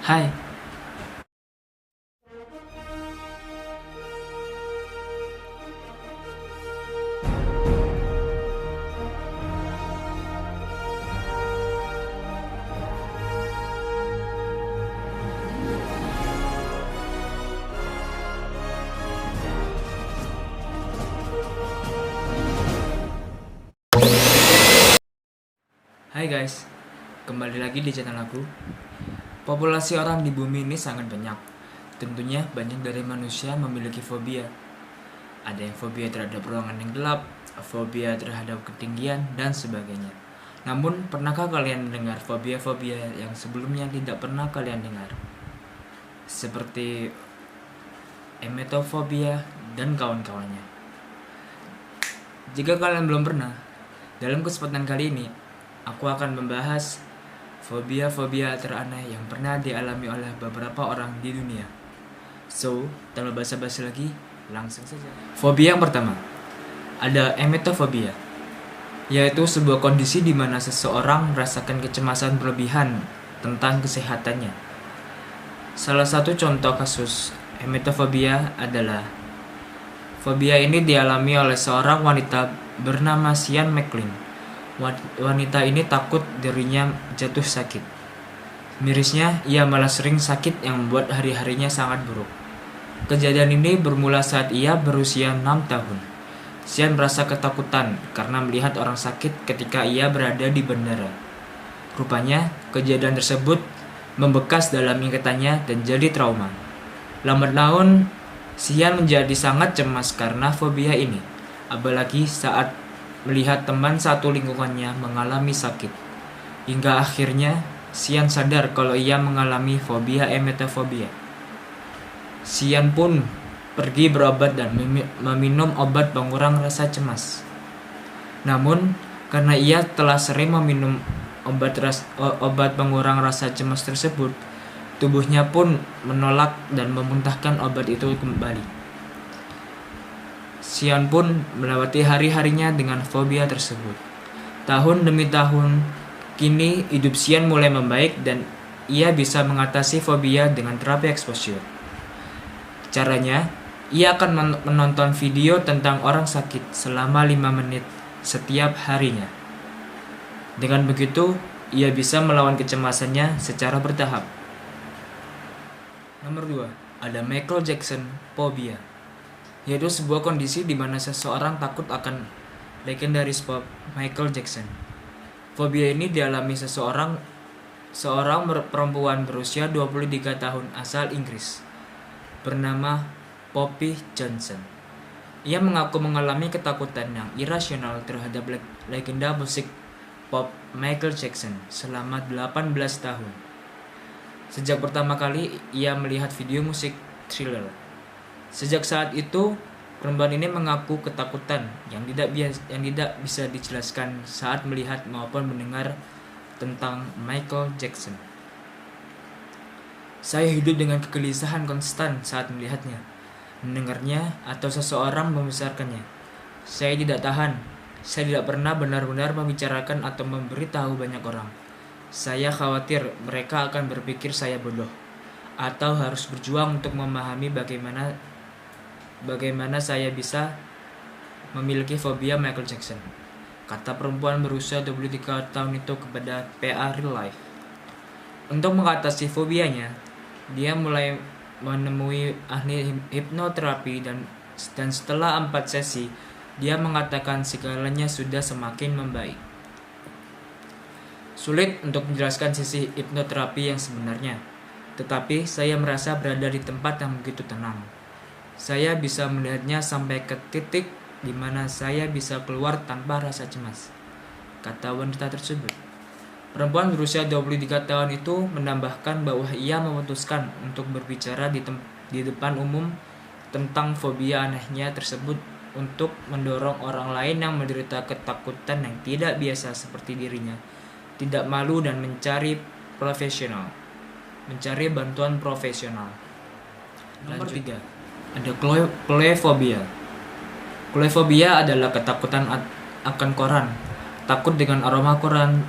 Hai, hai guys, kembali lagi di channel aku. Populasi orang di bumi ini sangat banyak. Tentunya banyak dari manusia memiliki fobia. Ada yang fobia terhadap ruangan yang gelap, fobia terhadap ketinggian, dan sebagainya. Namun, pernahkah kalian mendengar fobia-fobia yang sebelumnya tidak pernah kalian dengar? Seperti emetofobia dan kawan-kawannya. Jika kalian belum pernah, dalam kesempatan kali ini, aku akan membahas fobia-fobia teraneh yang pernah dialami oleh beberapa orang di dunia. So, tanpa basa-basi lagi, langsung saja. Fobia yang pertama, ada emetofobia, yaitu sebuah kondisi di mana seseorang merasakan kecemasan berlebihan tentang kesehatannya. Salah satu contoh kasus emetofobia adalah fobia ini dialami oleh seorang wanita bernama Sian McLean. Wanita ini takut dirinya jatuh sakit. Mirisnya, ia malah sering sakit yang membuat hari-harinya sangat buruk. Kejadian ini bermula saat ia berusia 6 tahun. Sian merasa ketakutan karena melihat orang sakit ketika ia berada di bandara. Rupanya, kejadian tersebut membekas dalam ingatannya dan jadi trauma. Lambat laun, Sian menjadi sangat cemas karena fobia ini, apalagi saat melihat teman satu lingkungannya mengalami sakit. Hingga akhirnya, Sian sadar kalau ia mengalami fobia emetofobia. Sian pun pergi berobat dan meminum obat pengurang rasa cemas. Namun, karena ia telah sering meminum obat pengurang rasa cemas tersebut, tubuhnya pun menolak dan memuntahkan obat itu kembali. Sian pun melewati hari-harinya dengan fobia tersebut. Tahun demi tahun, kini hidup Sian mulai membaik dan ia bisa mengatasi fobia dengan terapi exposure. Caranya, ia akan menonton video tentang orang sakit selama 5 menit setiap harinya. Dengan begitu, ia bisa melawan kecemasannya secara bertahap. Nomor 2, ada Michael Jackson phobia, yaitu sebuah kondisi di mana seseorang takut akan legendaris pop Michael Jackson. Fobia ini dialami seorang perempuan berusia 23 tahun asal Inggris bernama Poppy Johnson. Ia mengaku mengalami ketakutan yang irasional terhadap legenda musik pop Michael Jackson selama 18 tahun. Sejak pertama kali ia melihat video musik Thriller. Sejak saat itu, perempuan ini mengaku ketakutan yang tidak bisa dijelaskan saat melihat maupun mendengar tentang Michael Jackson. Saya hidup dengan kegelisahan konstan saat melihatnya, mendengarnya, atau seseorang membesarkannya. Saya tidak tahan. Saya tidak pernah benar-benar membicarakan atau memberitahu banyak orang. Saya khawatir mereka akan berpikir saya bodoh, atau harus berjuang untuk memahami bagaimana saya bisa memiliki fobia Michael Jackson, kata perempuan berusia 23 tahun itu kepada PA Real Life. Untuk mengatasi fobianya, dia mulai menemui ahli hipnoterapi dan setelah 4 sesi, dia mengatakan segalanya sudah semakin membaik. Sulit untuk menjelaskan sisi hipnoterapi yang sebenarnya, tetapi saya merasa berada di tempat yang begitu tenang. Saya bisa melihatnya sampai ke titik di mana saya bisa keluar tanpa rasa cemas, kata wanita tersebut. Perempuan berusia 23 tahun itu menambahkan bahwa ia memutuskan untuk berbicara di depan umum tentang fobia anehnya tersebut untuk mendorong orang lain yang menderita ketakutan yang tidak biasa seperti dirinya tidak malu dan mencari bantuan profesional. Nomor 3, ada Colephobia. Colephobia adalah ketakutan akan koran, takut dengan aroma koran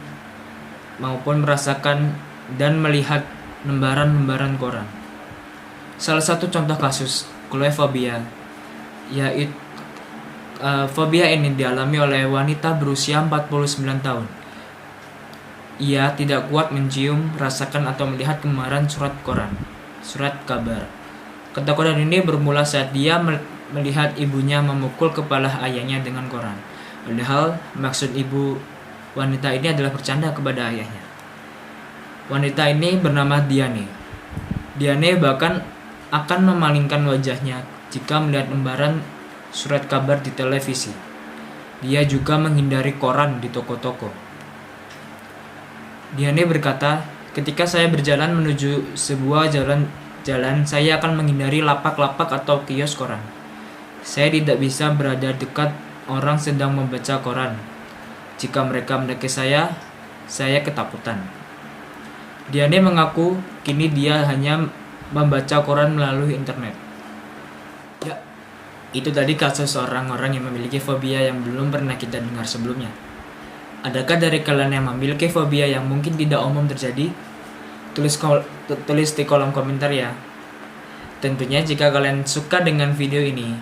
maupun merasakan dan melihat lembaran-lembaran koran. Salah satu contoh kasus kloefobia yaitu fobia ini dialami oleh wanita berusia 49 tahun. Ia tidak kuat mencium, rasakan atau melihat kemarahan surat kabar. Ketakutan ini bermula saat dia melihat ibunya memukul kepala ayahnya dengan koran. Padahal maksud ibu wanita ini adalah bercanda kepada ayahnya. Wanita ini bernama Diane. Diane bahkan akan memalingkan wajahnya jika melihat lembaran surat kabar di televisi. Dia juga menghindari koran di toko-toko. Diane berkata, ketika saya berjalan menuju sebuah jalan, saya akan menghindari lapak-lapak atau kios koran. Saya tidak bisa berada dekat orang sedang membaca koran. Jika mereka mendekati saya ketakutan. Diane mengaku kini dia hanya membaca koran melalui internet. Ya, itu tadi kasus orang-orang yang memiliki fobia yang belum pernah kita dengar sebelumnya. Adakah dari kalian yang memiliki fobia yang mungkin tidak umum terjadi? Tulis di kolom komentar ya. Tentunya jika kalian suka dengan video ini,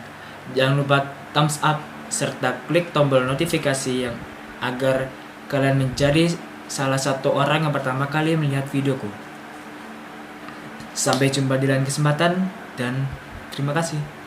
jangan lupa thumbs up serta klik tombol notifikasi agar kalian menjadi salah satu orang yang pertama kali melihat videoku. Sampai jumpa di lain kesempatan dan terima kasih.